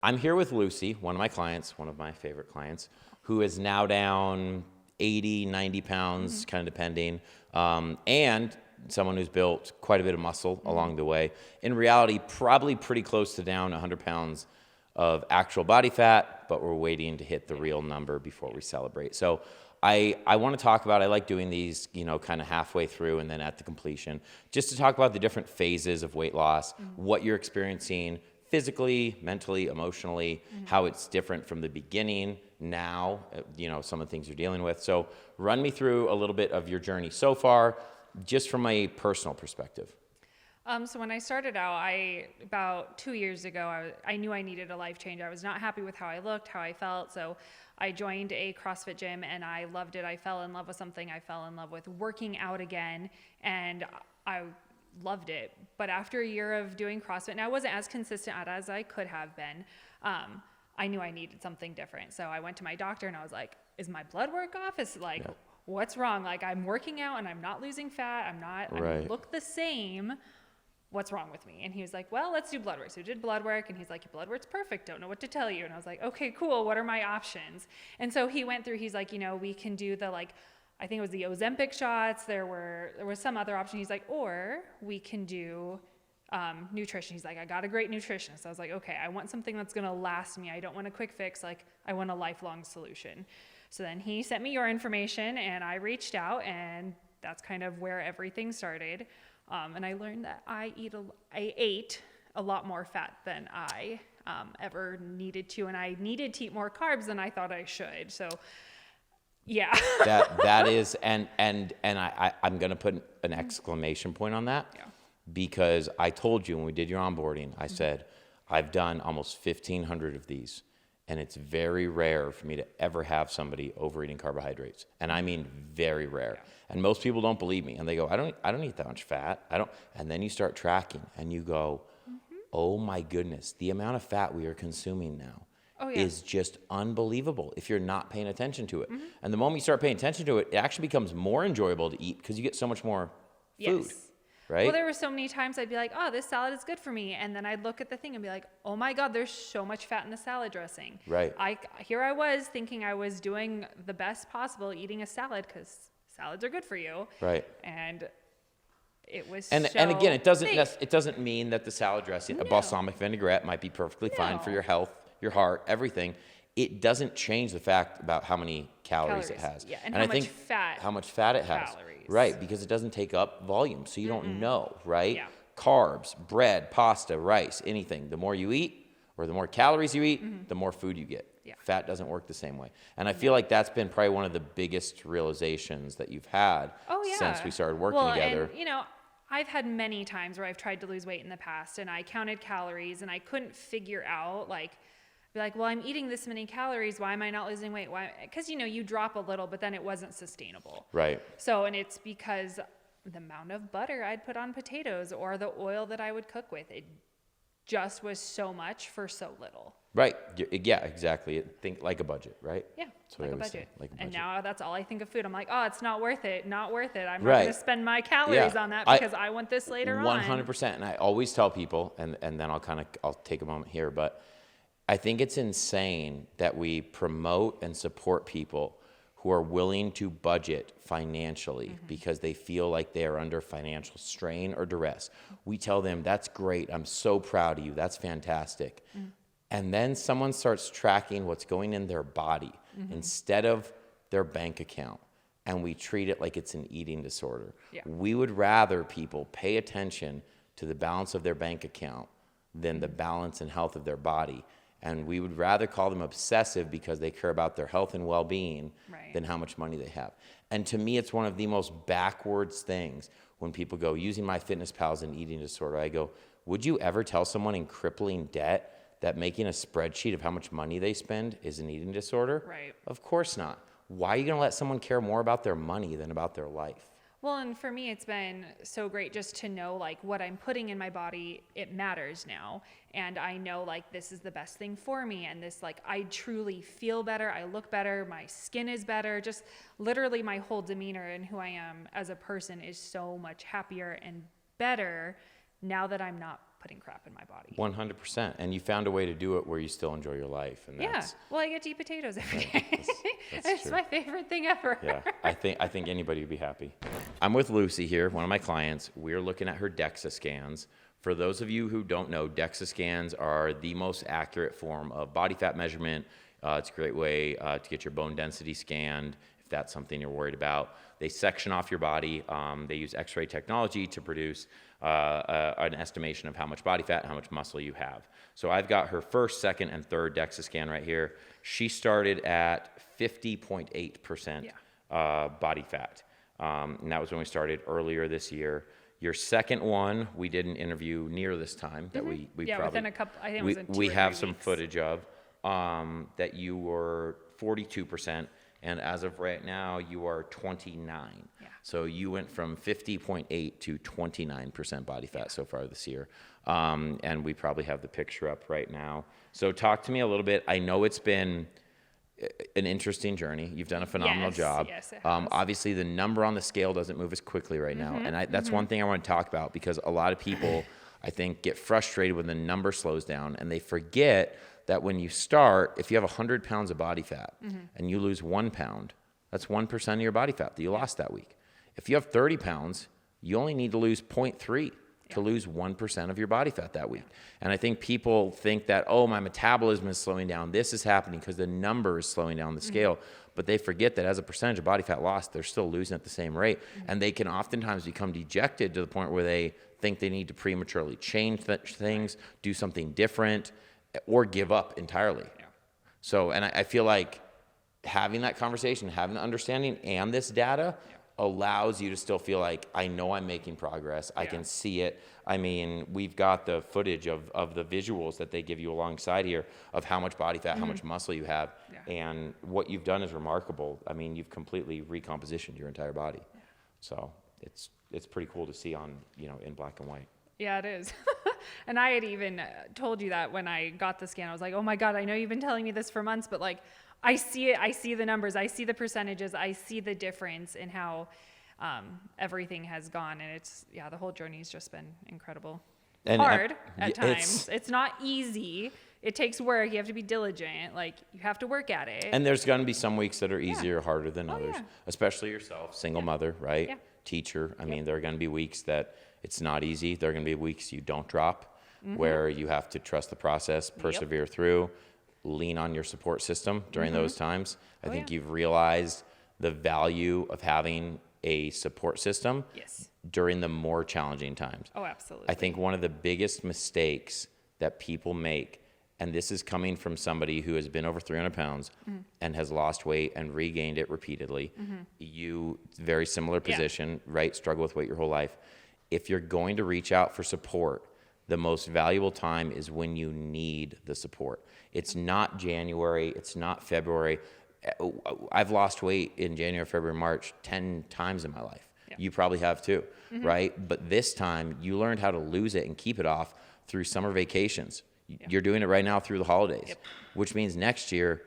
I'm here with Lucy, one of my clients, one of my favorite clients, who is now down 80, 90 pounds, kind of depending, and someone who's built quite a bit of muscle along the way. In reality, probably pretty close to down 100 pounds of actual body fat, but we're waiting to hit the real number before we celebrate. So I want to talk about, I like doing these, kind of halfway through and then at the completion, just to talk about the different phases of weight loss, what you're experiencing physically, mentally, emotionally, how it's different from the beginning now, some of the things you're dealing with. So run me through a little bit of your journey so far, just from a personal perspective. So when I started out, about 2 years ago, I knew I needed a life change. I was not happy with how I looked, how I felt. So I joined a CrossFit gym and I loved it. I fell in love with something. I fell in love with working out again, and I loved it. But after a year of doing CrossFit, and I wasn't as consistent as I could have been, I knew I needed something different. So I went to my doctor and I was like, is my blood work off? Is like, what's wrong? Like, I'm working out and I'm not losing fat. I look the same. What's wrong with me? And he was like, well, let's do blood work. So we did blood work, and he's like, your blood work's perfect. Don't know what to tell you. And I was like, okay, cool. What are my options? And so he went through, he's like, we can do the, I think it was the Ozempic shots. There was some other option. He's like, or we can do nutrition. He's like, I got a great nutritionist. So I was like, okay, I want something that's going to last me. I don't want a quick fix. Like, I want a lifelong solution. So then he sent me your information, and I reached out, and that's kind of where everything started. And I learned that I ate a lot more fat than I ever needed to, and I needed to eat more carbs than I thought I should. So, yeah. that is, and I'm going to put an exclamation point on that, because I told you when we did your onboarding, I said, I've done almost 1,500 of these, and it's very rare for me to ever have somebody overeating carbohydrates. And I mean very rare. Yeah. And most people don't believe me, and they go, I don't eat that much fat. And then you start tracking and you go, oh my goodness, the amount of fat we are consuming now is just unbelievable if you're not paying attention to it. And the moment you start paying attention to it, it actually becomes more enjoyable to eat because you get so much more food. Yes. Right? Well, there were so many times I'd be like, oh, this salad is good for me. And then I'd look at the thing and be like, oh my God, there's so much fat in the salad dressing. Right. Here I was thinking I was doing the best possible, eating a salad because salads are good for you. Right. And it was and again, it doesn't mean that the salad dressing, a No. balsamic vinaigrette might be perfectly fine for your health, your heart, everything. It doesn't change the fact about how many calories it has. Yeah, and I think how much fat it has. Calories. Right, because it doesn't take up volume, so you don't know, right? Yeah. Carbs, bread, pasta, rice, anything. The more you eat, or the more calories you eat, the more food you get. Yeah. Fat doesn't work the same way. And I feel like that's been probably one of the biggest realizations that you've had since we started working together. And, I've had many times where I've tried to lose weight in the past, and I counted calories, and I couldn't figure out, be like, well, I'm eating this many calories. Why am I not losing weight? Why? Because, you drop a little, but then it wasn't sustainable. Right. So, and it's because the amount of butter I'd put on potatoes or the oil that I would cook with, it just was so much for so little. Right. Yeah, exactly. Think like a budget, right? Yeah, like a budget. And now that's all I think of food. I'm like, oh, it's not worth it. Not worth it. I'm not going to spend my calories on that because I want this later on. 100%. And I always tell people, and then I'll take a moment here, but I think it's insane that we promote and support people who are willing to budget financially because they feel like they are under financial strain or duress. We tell them, that's great. I'm so proud of you. That's fantastic. And then someone starts tracking what's going in their body instead of their bank account. And we treat it like it's an eating disorder. Yeah. We would rather people pay attention to the balance of their bank account than the balance and health of their body. And we would rather call them obsessive because they care about their health and well-being than how much money they have. And to me, it's one of the most backwards things when people go, using MyFitnessPal as an eating disorder. I go, would you ever tell someone in crippling debt that making a spreadsheet of how much money they spend is an eating disorder? Right. Of course not. Why are you going to let someone care more about their money than about their life? Well, and for me, it's been so great just to know, what I'm putting in my body, it matters now. And I know, this is the best thing for me. And this, I truly feel better. I look better. My skin is better. Just literally my whole demeanor and who I am as a person is so much happier and better now that I'm not putting crap in my body. 100%. And you found a way to do it where you still enjoy your life. And Yeah. that's, Well, I get to eat potatoes every day. that's It's true. my favorite thing ever. Yeah, I think anybody would be happy. I'm with Lucy here, one of my clients. We're looking at her DEXA scans. For those of you who don't know, DEXA scans are the most accurate form of body fat measurement. It's a great way to get your bone density scanned if that's something you're worried about. They section off your body. They use X-ray technology to produce an estimation of how much body fat and how much muscle you have. So I've got her first, second, and third DEXA scan right here. She started at 50.8% body fat. And that was when we started earlier this year. Your second one, we did an interview near this time that we Yeah, probably, within a couple, I think it was in 2 we or have 3 some weeks. footage of, that you were 42%, and as of right now, you are 29. Yeah. So you went from 50.8 to 29% body fat so far this year. And we probably have the picture up right now. So talk to me a little bit. I know it's been an interesting journey. You've done a phenomenal Yes, job. yes, it has. Obviously, the number on the scale doesn't move as quickly right now. And that's one thing I want to talk about, because a lot of people, I think, get frustrated when the number slows down, and they forget that when you start, if you have 100 pounds of body fat and you lose 1 pound, that's 1% of your body fat that you lost that week. If you have 30 pounds, you only need to lose 0.3 to lose 1% of your body fat that week. And I think people think that, oh, my metabolism is slowing down. This is happening because the number is slowing down the scale. But they forget that as a percentage of body fat lost, they're still losing at the same rate. And they can oftentimes become dejected to the point where they think they need to prematurely change things, do something different, or give up entirely. So, and I feel like having that conversation, having the understanding and this data allows you to still feel like, I know I'm making progress. I can see it. I mean, we've got the footage of the visuals that they give you alongside here of how much body fat, how much muscle you have. And what you've done is remarkable. I mean, you've completely recompositioned your entire body. So it's pretty cool to see on, in black and white. Yeah, it is. And I had even told you that when I got the scan. I was like, oh my God, I know you've been telling me this for months, but like, I see it. I see the numbers. I see the percentages. I see the difference in how everything has gone. And the whole journey's just been incredible. And hard at times. It's not easy. It takes work. You have to be diligent. Like, you have to work at it. And there's going to be some weeks that are easier or harder than others, yeah. especially yourself, single mother, right? Yeah. Teacher. I mean, there are going to be weeks that it's not easy. There are going to be weeks you don't drop, where you have to trust the process, persevere through, lean on your support system during those times. I think you've realized the value of having a support system during the more challenging times. Oh, absolutely. I think one of the biggest mistakes that people make, and this is coming from somebody who has been over 300 pounds and has lost weight and regained it repeatedly. You, very similar position, right? Struggle with weight your whole life. If you're going to reach out for support, the most valuable time is when you need the support. It's not January. It's not February. I've lost weight in January, February, March 10 times in my life. You probably have too, right? But this time you learned how to lose it and keep it off through summer vacations. You're doing it right now through the holidays, which means next year,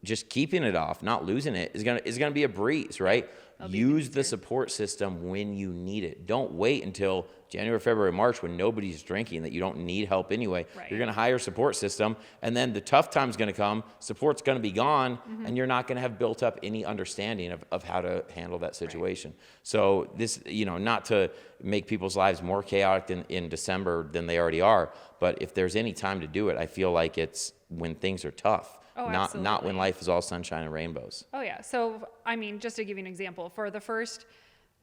just keeping it off, not losing it, is gonna be a breeze, right? Use the support system when you need it. Don't wait until January, February, March when nobody's drinking, that you don't need help anyway. You're going to hire a support system, and then the tough time's going to come, support's going to be gone, and you're not going to have built up any understanding of how to handle that situation. So this, not to make people's lives more chaotic in December than they already are, but if there's any time to do it, I feel like it's when things are tough. Oh, not when life is all sunshine and rainbows. Oh, yeah. So, I mean, just to give you an example, for the first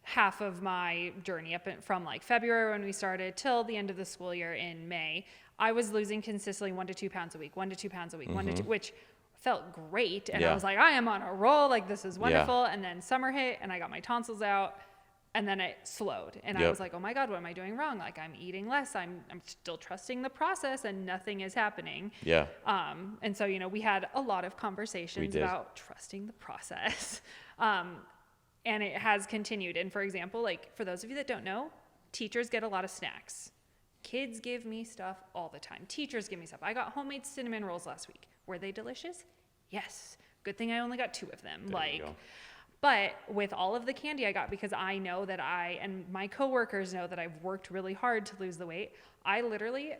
half of my journey from like February when we started till the end of the school year in May, I was losing consistently 1 to 2 pounds a week, 1 to 2 pounds a week, 1 to 2, which felt great. And I was like, I am on a roll. Like, this is wonderful. And then summer hit and I got my tonsils out. And then it slowed. And I was like, oh my God, what am I doing wrong? Like, I'm eating less. I'm still trusting the process and nothing is happening. Yeah. And so, we had a lot of conversations about trusting the process. And it has continued. And for example, like, for those of you that don't know, teachers get a lot of snacks. Kids give me stuff all the time. Teachers give me stuff. I got homemade cinnamon rolls last week. Were they delicious? Yes. Good thing I only got 2 of them. There you go. But with all of the candy I got, because I know that and my coworkers know that I've worked really hard to lose the weight, I literally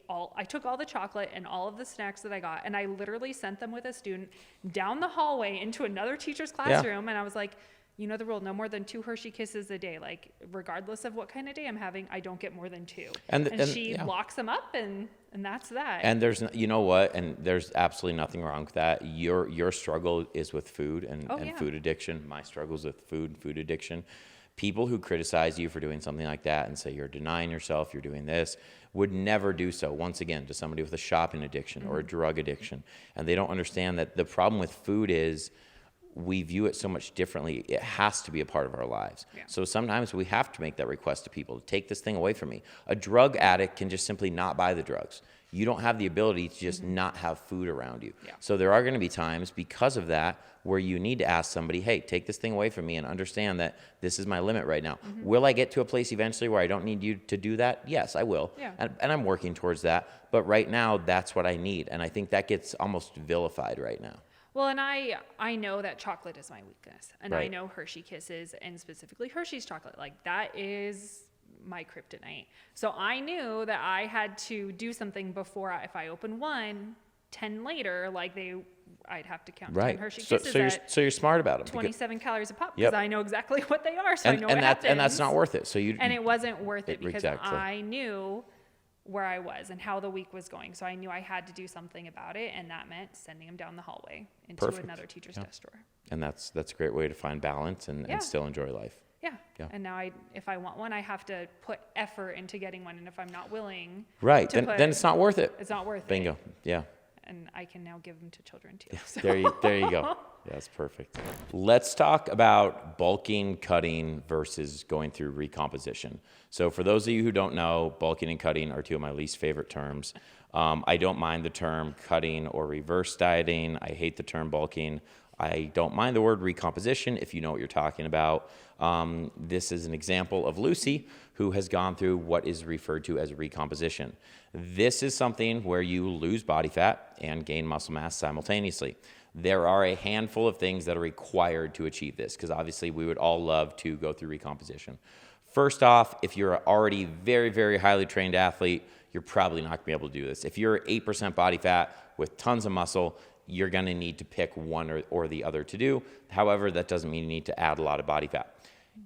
I took all the chocolate and all of the snacks that I got, and I literally sent them with a student down the hallway into another teacher's classroom. And I was like, you know the rule, no more than 2 Hershey Kisses a day. Like, regardless of what kind of day I'm having, I don't get more than 2. And she locks them up, and that's that. And there's, you know what, and there's absolutely nothing wrong with that. Your struggle is with food and food addiction. My struggle is with food addiction. People who criticize you for doing something like that and say you're denying yourself, you're doing this, would never do so, once again, to somebody with a shopping addiction or a drug addiction. And they don't understand that the problem with food is we view it so much differently. It has to be a part of our lives. Yeah. So sometimes we have to make that request to people to take this thing away from me. A drug addict can just simply not buy the drugs. You don't have the ability to just not have food around you. Yeah. So there are going to be times because of that where you need to ask somebody, hey, take this thing away from me and understand that this is my limit right now. Will I get to a place eventually where I don't need you to do that? Yes, I will. Yeah. And I'm working towards that. But right now, that's what I need. And I think that gets almost vilified right now. Well, and I know that chocolate is my weakness. And I know Hershey Kisses, and specifically Hershey's chocolate, like that is my kryptonite. So I knew that I had to do something before if I open one, 10 later, like I'd have to count 10 Hershey Kisses so you're smart about them. 27 calories a pop, because I know exactly what they are, so I know what happens. And that's not worth it. And it wasn't worth it because I knew where I was and how the week was going. So I knew I had to do something about it, and that meant sending them down the hallway into another teacher's desk drawer. And that's a great way to find balance and still enjoy life. Yeah. And now if I want one, I have to put effort into getting one. And if I'm not willing, then it's not worth it. It's not worth it. Bingo. Yeah. And I can now give them to children too. So. There you go. That's perfect. Let's talk about bulking, cutting versus going through recomposition. So for those of you who don't know, bulking and cutting are two of my least favorite terms. I don't mind the term cutting or reverse dieting. I hate the term bulking. I don't mind the word recomposition if you know what you're talking about. This is an example of Lucy, who has gone through what is referred to as recomposition. This is something where you lose body fat and gain muscle mass simultaneously. There are a handful of things that are required to achieve this, because obviously we would all love to go through recomposition. First off, if you're already very, very highly trained athlete, you're probably not going to be able to do this. If you're 8% body fat with tons of muscle, you're going to need to pick one or the other to do. However, that doesn't mean you need to add a lot of body fat.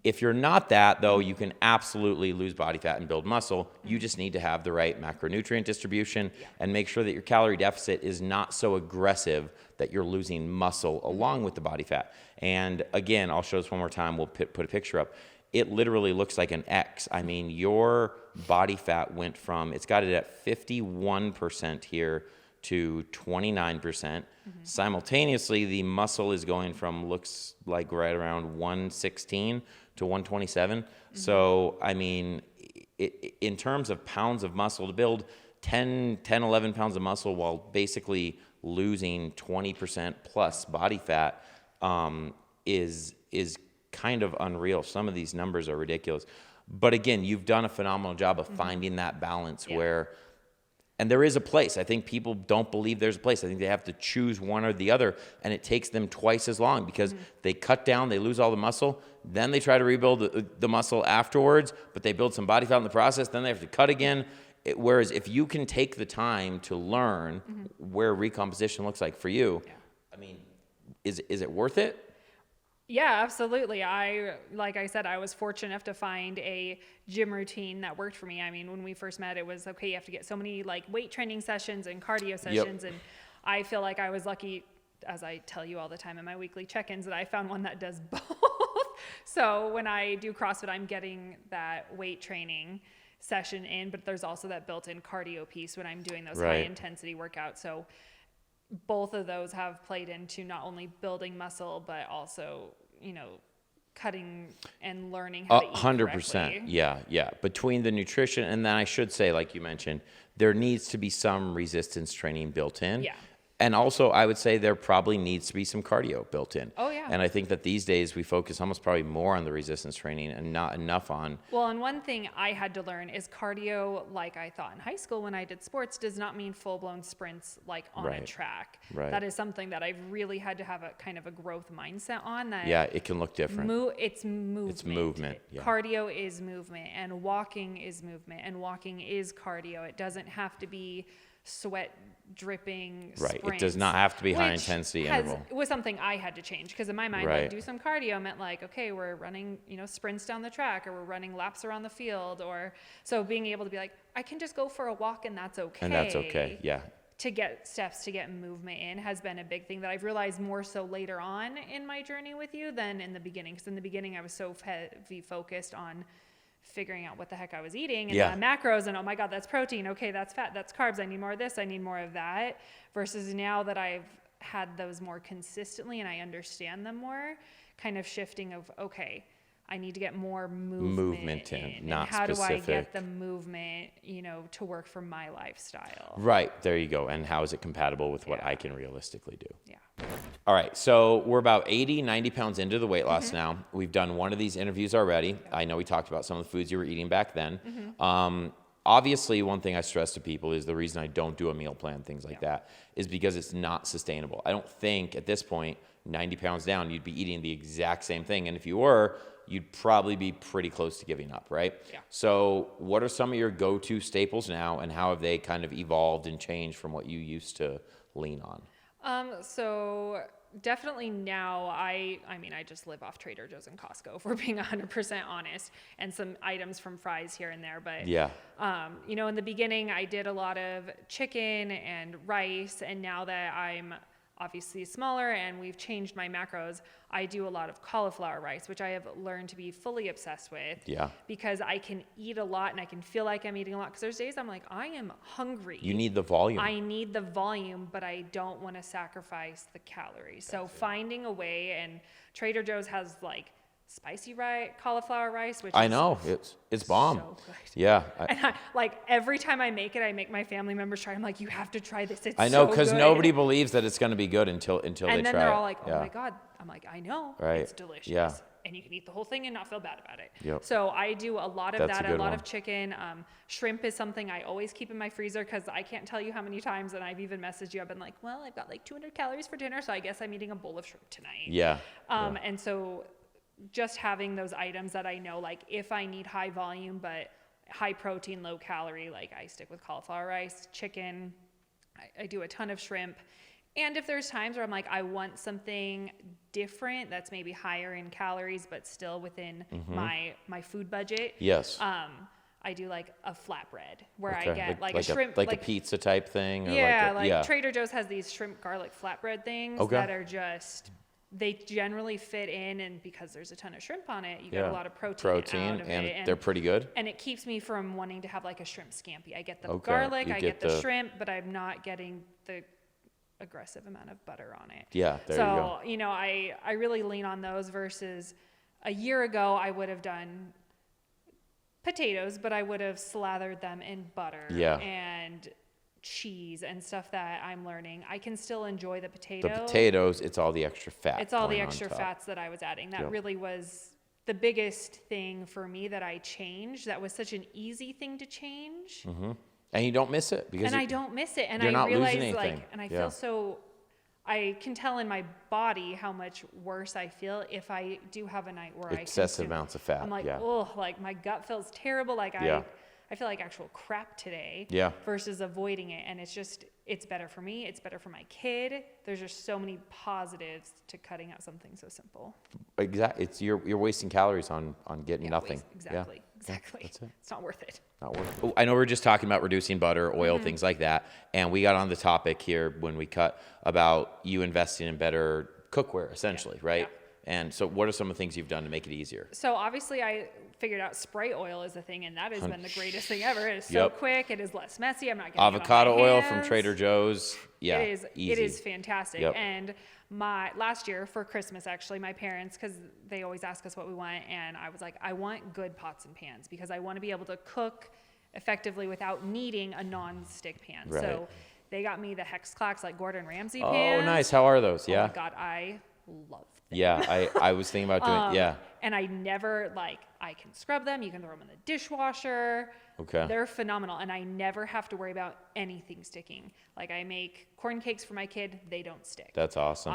If you're not that, though, you can absolutely lose body fat and build muscle. You just need to have the right macronutrient distribution and make sure that your calorie deficit is not so aggressive that you're losing muscle along with the body fat. And again, I'll show this one more time. We'll put a picture up. It literally looks like an X. I mean, your body fat went from, it's got it at 51% here to 29%. Simultaneously, the muscle is going from, looks like right around 116 to 127. So, I mean, in terms of pounds of muscle to build, 11 pounds of muscle while basically losing 20% plus body fat is kind of unreal. Some of these numbers are ridiculous. But again, you've done a phenomenal job of finding that balance where, and there is a place. I think people don't believe there's a place. I think they have to choose one or the other, and it takes them twice as long because they cut down, they lose all the muscle, then they try to rebuild the muscle afterwards, but they build some body fat in the process, then they have to cut again. Whereas if you can take the time to learn where recomposition looks like for you, I mean, is it worth it? Yeah, absolutely. Like I said, I was fortunate enough to find a gym routine that worked for me. I mean, when we first met, it was, okay, you have to get so many like weight training sessions and cardio sessions. And I feel like I was lucky, as I tell you all the time in my weekly check-ins, that I found one that does both. So when I do CrossFit, I'm getting that weight training session in, but there's also that built-in cardio piece when I'm doing those high intensity workouts. So both of those have played into not only building muscle, but also, cutting and learning how to eat 100%. Correctly. Yeah. Between the nutrition, and then I should say, like you mentioned, there needs to be some resistance training built in. Yeah. And also, I would say there probably needs to be some cardio built in. Oh, yeah. And I think that these days we focus almost probably more on the resistance training and not enough on. Well, and one thing I had to learn is cardio, like I thought in high school when I did sports, does not mean full-blown sprints like on a Right. track. Right. That is something that I've really had to have a kind of a growth mindset on. That Yeah, it can look different. It's movement. It's movement, yeah. Cardio is movement, and walking is movement, and walking is cardio. It doesn't have to be sweat dripping Right. It sprints, does not have to be high which intensity has- interval. was something I had to change, because in my mind, Right. like, do some cardio meant like, okay, we're running, sprints down the track, or we're running laps around the field, or so being able to be like, I can just go for a walk and that's okay. And that's okay. Yeah. To get steps to get movement in has been a big thing that I've realized more so later on in my journey with you than in the beginning. Because in the beginning, I was so heavy focused on figuring out what the heck I was eating and Yeah. the macros and, oh my God, that's protein. Okay, that's fat, that's carbs. I need more of this. I need more of that. Versus now that I've had those more consistently and I understand them more, kind of shifting of, okay, I need to get more movement in, and not how do I specific. get the movement, to work for my lifestyle? Right. There you go. And how is it compatible with what Yeah. I can realistically do? Yeah. All right, so we're about 80, 90 pounds into the weight loss now. We've done one of these interviews already. I know we talked about some of the foods you were eating back then. Obviously, one thing I stress to people is the reason I don't do a meal plan, things like that, is because it's not sustainable. I don't think at this point, 90 pounds down, you'd be eating the exact same thing. And if you were, you'd probably be pretty close to giving up, right? Yeah. So what are some of your go-to staples now, and how have they kind of evolved and changed from what you used to lean on? So definitely now I mean, I just live off Trader Joe's and Costco, if we're being 100% honest, and some items from Fry's here and there. But, Yeah. in the beginning, I did a lot of chicken and rice. And now that I'm obviously smaller and we've changed my macros, I do a lot of cauliflower rice, which I have learned to be fully obsessed with. Yeah. Because I can eat a lot and I can feel like I'm eating a lot. Because there's days I'm like, I am hungry. You need the volume. I need the volume, but I don't want to sacrifice the calories. So finding a way, and Trader Joe's has like spicy cauliflower rice, which I is know, it's bomb. so good. Yeah. And like every time I make it, I make my family members try. I'm like, you have to try this. It's I know, so because good. nobody believes that it's going to be good until they try it. And then they're all like, oh Yeah. my God. I'm like, I know. Right. It's delicious. Yeah. And you can eat the whole thing and not feel bad about it. Yep. So I do a lot of That's a that, a good lot one. of chicken. Shrimp is something I always keep in my freezer, because I can't tell you how many times, and I've even messaged you, I've been like, well, I've got like 200 calories for dinner, so I guess I'm eating a bowl of shrimp tonight. Yeah. And so just having those items that I know, like if I need high volume but high protein, low calorie, like I stick with cauliflower rice, chicken. I do a ton of shrimp. And if there's times where I'm like, I want something different that's maybe higher in calories but still within my food budget. Yes. I do like a flatbread where Okay. I get like a shrimp, like a pizza type thing. Or yeah, like yeah. Trader Joe's has these shrimp garlic flatbread things Okay. that are just, they generally fit in, and because there's a ton of shrimp on it, you get Yeah. a lot of protein out of and it. they're pretty good. And it keeps me from wanting to have like a shrimp scampi. I get the Okay, garlic, you I get get the the- shrimp, but I'm not getting the aggressive amount of butter on it. Yeah, there you go. So, I really lean on those versus a year ago, I would have done potatoes, but I would have slathered them in butter Yeah. and cheese and stuff that I'm learning. I can still enjoy the potato. The potatoes, it's all the extra fat. It's all the going on extra top. fats that I was adding. That Yep. really was the biggest thing for me that I changed. That was such an easy thing to change. And you don't miss it because And I don't miss it. And you're I not losing realize anything. and I Yeah. feel so, I can tell in my body how much worse I feel if I do have a night where excessive I consume. amounts of fat. I'm like, yeah. oh, like my gut feels terrible. Like Yeah. I feel like actual crap today. Yeah. Versus avoiding it. And it's better for me. It's better for my kid. There's just so many positives to cutting out something so simple. Exactly. It's you're wasting calories on getting Yeah, nothing. Exactly. Yeah. Exactly. That's it. It's not worth it. Not worth it. I know we're just talking about reducing butter, oil, Mm-hmm. things like that, and we got on the topic here when we cut about you investing in better cookware, essentially, right? Yeah. And so, what are some of the things you've done to make it easier? So obviously I figured out spray oil is a thing, and that has been the greatest thing ever. It is so Yep. quick. It is less messy. I'm not getting Avocado it on my oil from hands. Trader Joe's. Yeah, It is. easy. It is fantastic. Yep. And last year for Christmas, actually, my parents, because they always ask us what we want, and I was like, I want good pots and pans because I want to be able to cook effectively without needing a non-stick pan. Right. So They got me the Hex Clacks, like Gordon Ramsay Oh, pans. nice. How are those? Oh Yeah. my God, I love them. Yeah. I was thinking about doing, yeah. And I never, I can scrub them. You can throw them in the dishwasher. Okay. They're phenomenal. And I never have to worry about anything sticking. Like, I make corn cakes for my kid. They don't stick. That's awesome.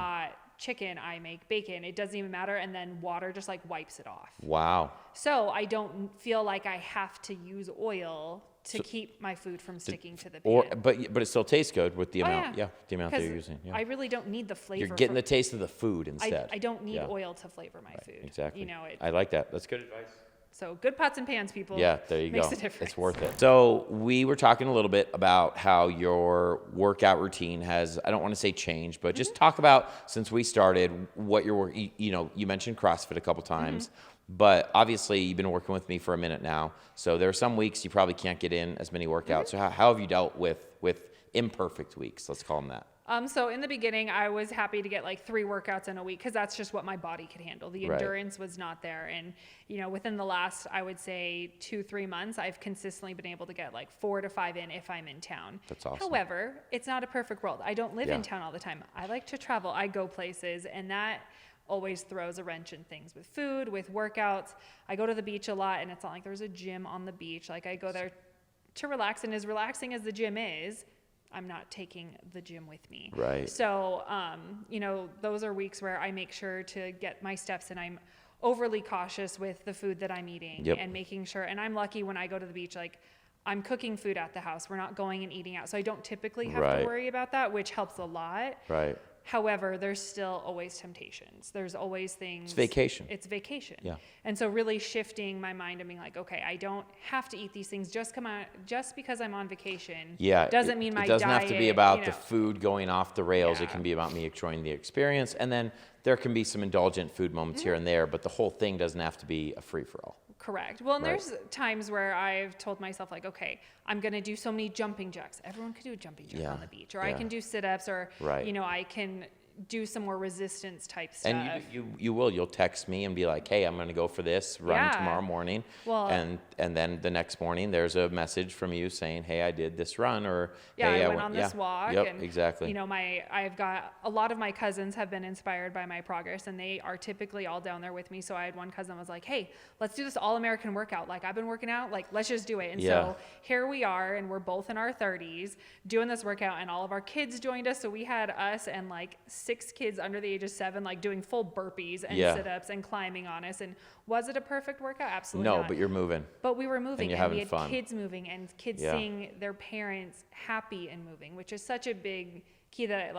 Chicken, I make bacon. It doesn't even matter. And then water just wipes it off. Wow. So I don't feel like I have to use oil to keep my food from sticking to the pan. But it still tastes good with the amount. Yeah. The amount that 'Cause you're using. Yeah. I really don't need the flavor. You're getting the taste of the food instead. I don't need Yeah. oil to flavor my food. Exactly. It, I like that. That's good advice. so good pots and pans, people. Yeah, there you makes go. a difference. It's worth it. So we were talking a little bit about how your workout routine has, I don't want to say changed, but just talk about, since we started, what your work, you mentioned CrossFit a couple times, but obviously you've been working with me for a minute now. So there are some weeks you probably can't get in as many workouts. So how have you dealt with imperfect weeks? Let's call them that. So in the beginning, I was happy to get 3 workouts in a week because that's just what my body could handle. The Right. endurance was not there. And, within the last, I would say 2-3 months, I've consistently been able to get 4 to 5 in if I'm in town. That's awesome. However, it's not a perfect world. I don't live Yeah. in town all the time. I like to travel. I go places, and that always throws a wrench in things with food, with workouts. I go to the beach a lot, and it's not like there's a gym on the beach. I go there to relax, and as relaxing as the gym is, I'm not taking the gym with me. Right. So, those are weeks where I make sure to get my steps and I'm overly cautious with the food that I'm eating Yep. and making sure, and I'm lucky when I go to the beach, I'm cooking food at the house. We're not going and eating out. So I don't typically have Right. to worry about that, which helps a lot. Right. However, there's still always temptations. There's always things. It's vacation. It's vacation. Yeah. And so really shifting my mind and being okay, I don't have to eat these things just because I'm on vacation. Yeah. Doesn't mean my It doesn't diet, have to be about the food going off the rails. It Yeah. can be about me enjoying the experience. And then there can be some indulgent food moments here and there, but the whole thing doesn't have to be a free-for-all. Correct. Well, and Right. there's times where I've told myself okay, I'm going to do so many jumping jacks. Everyone can do a jumping jack Yeah. on the beach, or I Yeah. can do sit-ups, or Right. I can do some more resistance type stuff. And you'll text me and be like, hey, I'm going to go for this run Yeah. tomorrow morning. Well- and then the next morning there's a message from you saying, hey, I did this run, or Yeah, hey, I went on this yeah. walk. Yep, and, exactly. I've got a lot of my cousins have been inspired by my progress, and they are typically all down there with me. So I had one cousin was like, hey, let's do this all-American workout. I've been working out, let's just do it. And Yeah. so here we are, and we're both in our 30s doing this workout, and all of our kids joined us. So we had us and 6 kids under the age of 7, doing full burpees and Yeah. sit-ups and climbing on us. And was it a perfect workout? Absolutely No, not. but you're moving. But we were moving, you're and we having had fun. kids moving, and kids Yeah. seeing their parents happy and moving, which is such a big key that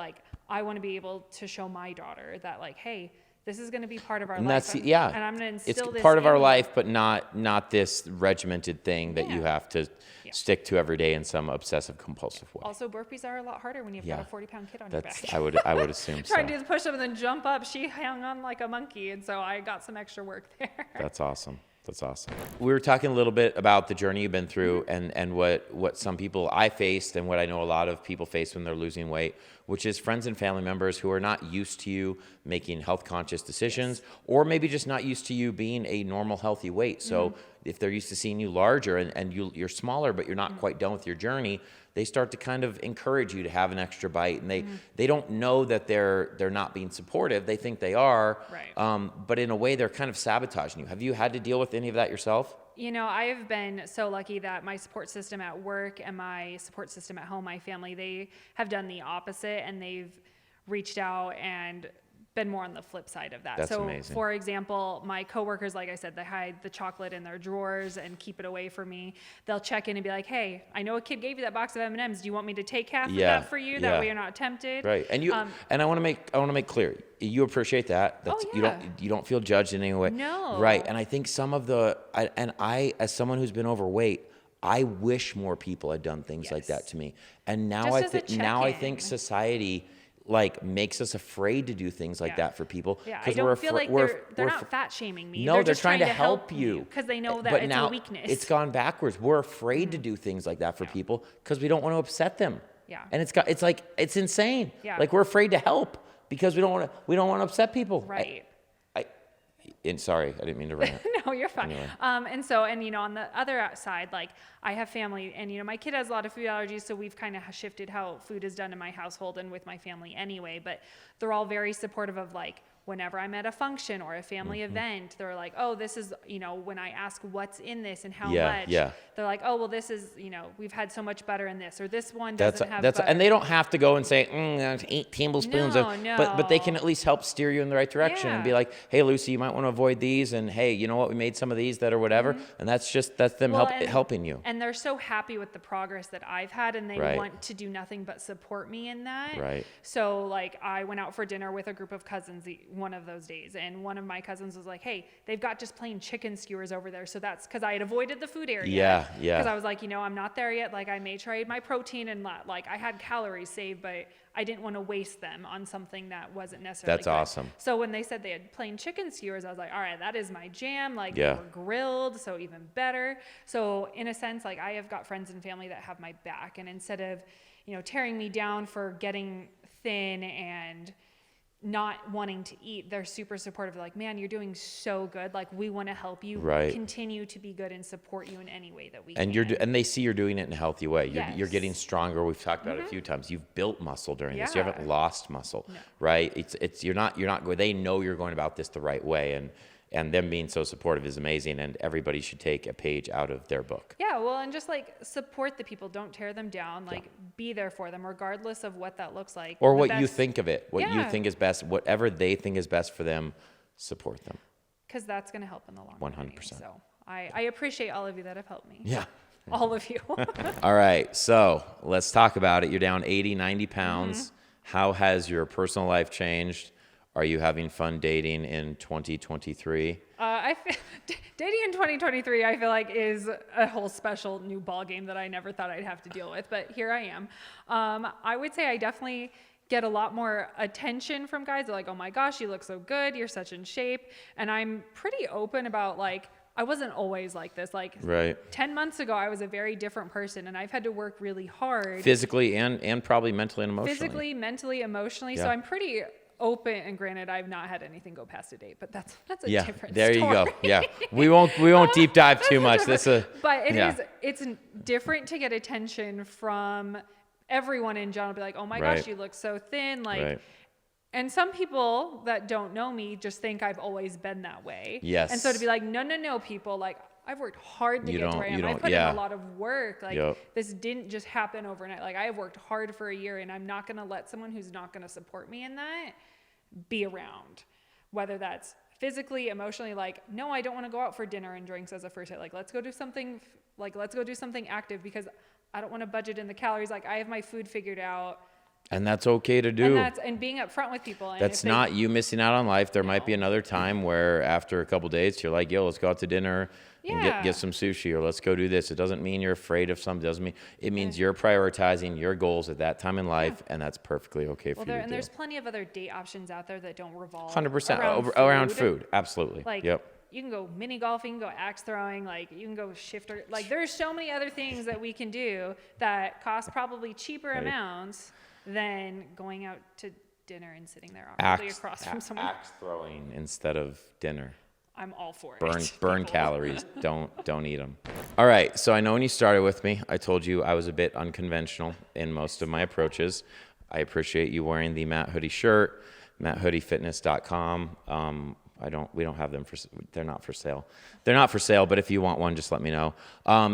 I want to be able to show my daughter that hey, this is going to be part of our And life. that's yeah. And I'm going to It's instill this part of our in you. life, but not this regimented thing that you Yeah. have to stick to every day in some obsessive compulsive way. Also, burpees are a lot harder when you've Yeah. got a 40-pound kid on your That's back. I would assume so. Trying to do the push-up and then jump up. She hung on like a monkey, and so I got some extra work there. That's awesome. That's awesome. We were talking a little bit about the journey you've been through and what some people I faced and what I know a lot of people face when they're losing weight, which is friends and family members who are not used to you making health conscious decisions, or maybe just not used to you being a normal healthy weight. So if they're used to seeing you larger and you're smaller, but you're not quite done with your journey, they start to kind of encourage you to have an extra bite, and they don't know that they're not being supportive. They think they are, Right. but in a way they're kind of sabotaging you. Have you had to deal with any of that yourself? I have been so lucky that my support system at work and my support system at home, my family, they have done the opposite, and they've reached out and been more on the flip side of that. That's so amazing. For example, my coworkers, like I said, they hide the chocolate in their drawers and keep it away from me. They'll check in and be like, hey, I know a kid gave you that box of M&Ms. Do you want me to take half of Yeah, that for you? yeah. That way you're not tempted. Right. And and I want to make clear, you appreciate that. That's, yeah. you don't feel judged in any way. No. Right. And I think some of I as someone who's been overweight, I wish more people had done things like Yes. that to me. And now Just as a I check-in. think society makes us afraid to do things like Yeah. that for people. Yeah, I 'cause don't we're feel afra- like we're- they're we're not af- fat shaming me. No, they're they're just trying to help you. because they know that But it's now a weakness. it's gone backwards. We're afraid to do things like that for people because we don't want to upset them. Yeah. And it's insane. Yeah. We're afraid to help because we don't want to upset people. Right. sorry, I didn't mean to rant. No, you're fine. Anyway. And you know, on the other side, like I have family, and you know, my kid has a lot of food allergies, so we've kind of shifted how food is done in my household and with my family anyway. But they're all very supportive of like, whenever I'm at a function or a family event, they're like, oh, this is, you know, when I ask what's in this and how much, they're like, oh, well, this is, you know, we've had so much butter in this, or this one doesn't have butter. And they don't have to go and say, that's 8 tablespoons No, but they can at least help steer you in the right direction and be like, hey, Lucy, you might want to avoid these, and hey, you know what, we made some of these that or whatever, and that's them helping you. And they're so happy with the progress that I've had, and they want to do nothing but support me in that. Right. So like I went out for dinner with a group of cousins one of those days, and one of my cousins was like, hey, they've got just plain chicken skewers over there. So that's because I had avoided the food area. Yeah. Because I was like, you know, I'm not there yet. Like I made sure I ate my protein, and like I had calories saved, but I didn't want to waste them on something that wasn't necessarily That's good. awesome. So when they said they had plain chicken skewers, I was like, all right, that is my jam. Like Yeah. they were grilled, so even better. So in a sense, like I have got friends and family that have my back, and instead of, you know, tearing me down for getting thin and not wanting to eat, they're super supportive. They're like, man, you're doing so good. Like we want to help you continue to be good and support you in any way that we can. And they see you're doing it in a healthy way. You're Yes. getting stronger. We've talked about it a few times. You've built muscle during this. You Yeah. haven't lost muscle, No. right? It's you're not going. They know you're going about this the right way, and them being so supportive is amazing. And everybody should take a page out of their book. Yeah, well, and just like support the people, don't tear them down. Like be there for them, regardless of what that looks like. Or The what you best- think of it, what you Yeah. think is best, whatever they think is best for them, support them. Because that's going to help in the long run. 100%. So I appreciate all of you that have helped me. Yeah. All of you. All right. So let's talk about it. You're down 80, 90 pounds. How has your personal life changed? Are you having fun dating in 2023? Dating in 2023, I feel like is a whole special new ball game that I never thought I'd have to deal with, but here I am. I would say I definitely get a lot more attention from guys. They're like, oh my gosh, you look so good. You're such in shape. And I'm pretty open about like, I wasn't always like this. Like Right. 10 months ago, I was a very different person, and I've had to work really hard. Physically and probably mentally and emotionally. Physically, mentally, emotionally. So Yeah. I'm pretty open, and granted, I've not had anything go past a date, but that's a Yeah. different There story. you go. Yeah. We won't deep dive too much. But yeah. it's different to get attention from everyone in general. Be like, oh my Right. gosh, you look so thin. Like, Right. and some people that don't know me just think I've always been that way. Yes. And so to be like, no, people, like I've worked hard to You get to don't- where I you am. I don't- put yeah. in a lot of work. Like Yep. this didn't just happen overnight. Like I have worked hard for a year, and I'm not going to let someone who's not going to support me in that be around, whether that's physically, emotionally. Like, no, I don't want to go out for dinner and drinks as a first date. Like, let's go do something active, because I don't want to budget in the calories. Like I have my food figured out. And that's okay to do. And being upfront with people. And That's if they- not you missing out on life. There might be another time where after a couple days, you're like, yo, let's go out to dinner and Yeah. get some sushi, or let's go do this. It doesn't mean you're afraid of something. It means you're prioritizing your goals at that time in life, and that's perfectly okay for Well, you to and do. there's plenty of other date options out there that don't revolve 100% around food. Absolutely. Like, Yep. you can go mini golfing, you can go axe throwing, like you can go shifter. Like there's so many other things that we can do that cost probably cheaper Right. amounts than going out to dinner and sitting there awkwardly across from someone. Axe throwing instead of dinner. I'm all for it. Burn people. calories. Don't eat them. All right. So I know when you started with me, I told you I was a bit unconventional in most of my approaches. I appreciate you wearing the Matt Hoodie shirt, matthoodiefitness.com. We don't have them they're not for sale. They're not for sale, but if you want one, just let me know.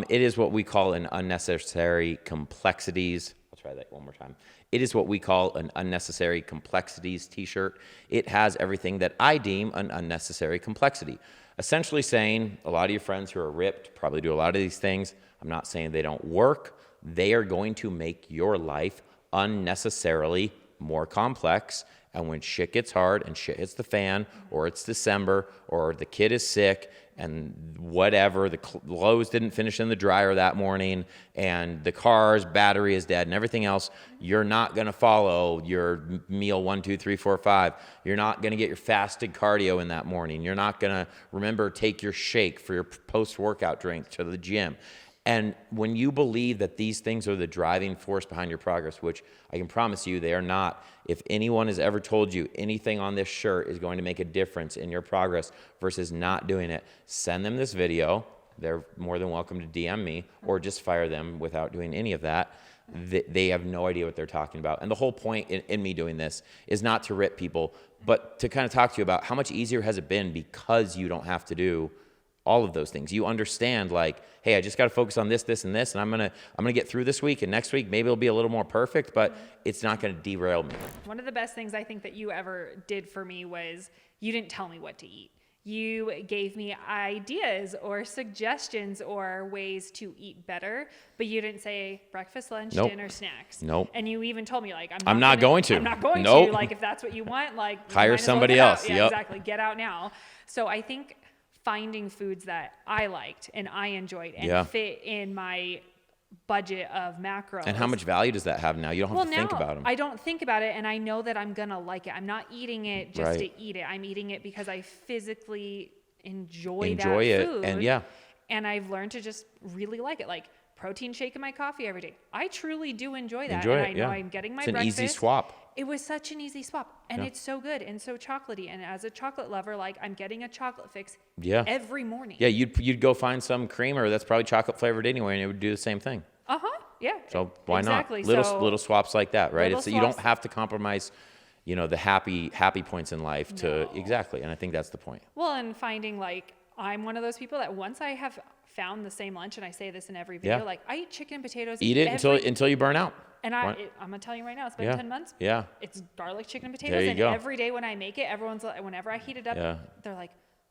It is what we call an unnecessary complexities. I'll try that one more time. It is what we call an unnecessary complexities t-shirt. It has everything that I deem an unnecessary complexity. Essentially saying a lot of your friends who are ripped probably do a lot of these things. I'm not saying they don't work. They are going to make your life unnecessarily more complex. And when shit gets hard and shit hits the fan, or it's December, or the kid is sick, and whatever, the clothes didn't finish in the dryer that morning, and the car's battery is dead, and everything else, you're not going to follow your meal 1, 2, 3, 4, 5. You're not going to get your fasted cardio in that morning. You're not going to remember take your shake for your post-workout drink to the gym. And when you believe that these things are the driving force behind your progress, which I can promise you they are not, if anyone has ever told you anything on this shirt is going to make a difference in your progress versus not doing it, send them this video. They're more than welcome to DM me or just fire them without doing any of that. They have no idea what they're talking about. And the whole point in me doing this is not to rip people, but to kind of talk to you about how much easier has it been because you don't have to do all of those things. You understand, like, hey, I just got to focus on this, this, and this, and I'm gonna get through this week, and next week maybe it'll be a little more perfect, but it's not going to derail me. One of the best things I think that you ever did for me was you didn't tell me what to eat. You gave me ideas or suggestions or ways to eat better, but you didn't say breakfast, lunch, Nope. dinner, snacks. Nope. And you even told me, like, I'm not going to. I'm not going Nope. to. Like, if that's what you want, like, you Hire might as well somebody get out. else. Yeah, Yep. exactly. Get out now. So I think finding foods that I liked and I enjoyed and Yeah. fit in my budget of macros. And how much value does that have now? You don't have to think about them. I don't think about it, and I know that I'm gonna like it. I'm not eating it just Right. to eat it. I'm eating it because I physically enjoy Enjoy that it, food. and yeah. And I've learned to just really like it. Like protein shake in my coffee every day. I truly do enjoy that. Enjoy and it, I know yeah. I'm getting my It's an breakfast. easy swap. It was such an easy swap. And Yeah. it's so good and so chocolatey. And as a chocolate lover, like I'm getting a chocolate fix Yeah. every morning. Yeah, you'd go find some creamer that's probably chocolate flavored anyway, and it would do the same thing. Yeah. So why exactly. not? Little So little swaps like that, right? little It's you don't swaps. have to compromise, the happy points in life to No. exactly. And I think that's the point. Well, and finding like I'm one of those people that once I have found the same lunch, and I say this in every video, Yeah. like I eat chicken and potatoes. Eat it every- until you burn out. And Why- I'm gonna tell you right now, it's been Yeah. 10 months. Yeah. It's garlic chicken and There potatoes, you and go. every day when I make it, everyone's like, whenever I heat it up, Yeah. they're like,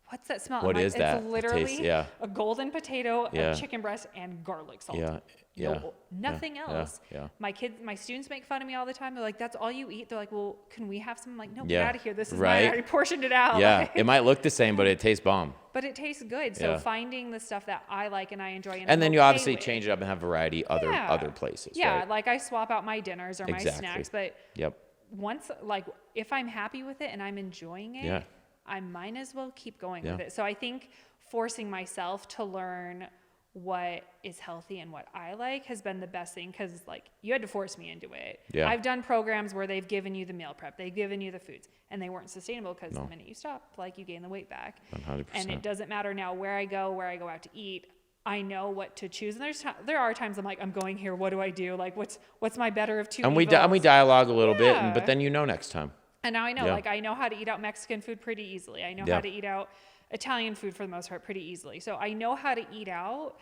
"What's that smell?" What I'm like, is that? It's It literally tastes- yeah. a golden potato, Yeah. a chicken breast, and garlic salt. Yeah. Yeah. No, nothing Yeah. else. Yeah. My students make fun of me all the time. They're like, "That's all you eat?" They're like, "Well, can we have some?" I'm like, "No, get Yeah. out of here. This is Right. mine. I already portioned it out." Yeah. Like- It might look the same, but it tastes bomb. but it tastes good. So Yeah. finding the stuff that I like and I enjoy, and And then I'm you okay obviously with. change it up and have variety other places. Yeah, Right? like I swap out my dinners or my Exactly. snacks, but Yep. once, like, if I'm happy with it and I'm enjoying it, Yeah. I might as well keep going Yeah. with it. So I think forcing myself to learn what is healthy and what I like has been the best thing, because like you had to force me into it. Yeah. I've done programs where they've given you the meal prep, they've given you the foods, and they weren't sustainable because the minute you stop, like you gain the weight back. 100%. And it doesn't matter now where I go out to eat. I know what to choose, and there are times I'm like, I'm going here. What do I do? Like, what's my better of two And we evils? dialogue a little bit, Yeah. but then next time. And now I know, Yeah. like, I know how to eat out Mexican food pretty easily. I know Yeah. how to eat out Italian food for the most part pretty easily. So I know how to eat out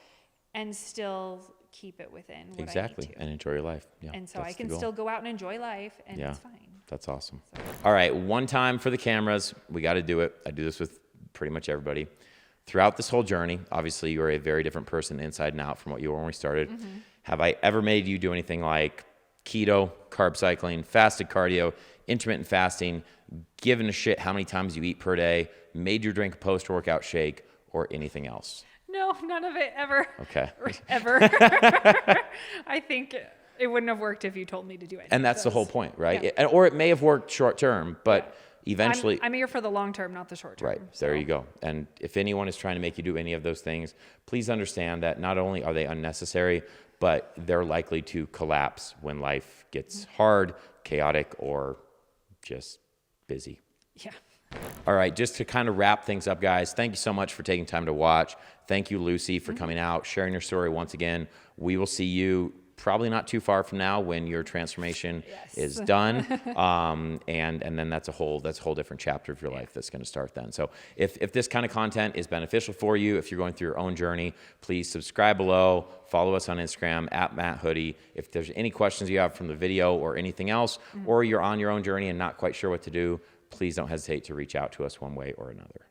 and still keep it within what Exactly. I need to. And enjoy your life. Yeah. And so that's I the can goal. still go out and enjoy life, and Yeah. it's fine. That's awesome. All right, one time for the cameras. We got to do it. I do this with pretty much everybody. Throughout this whole journey, obviously you are a very different person inside and out from what you were when we started. Have I ever made you do anything like keto, carb cycling, fasted cardio, intermittent fasting, given a shit how many times you eat per day, made you drink a post-workout shake, or anything else? No, none of it ever. Okay. Ever. I think it wouldn't have worked if you told me to do it. And that's the whole point, right? Yeah. Or it may have worked short term, but eventually... I'm here for the long term, not the short term. Right, so. there you go. And if anyone is trying to make you do any of those things, please understand that not only are they unnecessary, but they're likely to collapse when life gets hard, chaotic, or just busy. Yeah. All right, just to kind of wrap things up, guys, thank you so much for taking time to watch. Thank you, Lucy, for coming out, sharing your story once again. We will see you probably not too far from now when your transformation is done. And then that's a whole different chapter of your life that's going to start then. So if this kind of content is beneficial for you, if you're going through your own journey, please subscribe below, follow us on Instagram at Matt Hoodie. If there's any questions you have from the video or anything else, or you're on your own journey and not quite sure what to do, please don't hesitate to reach out to us one way or another.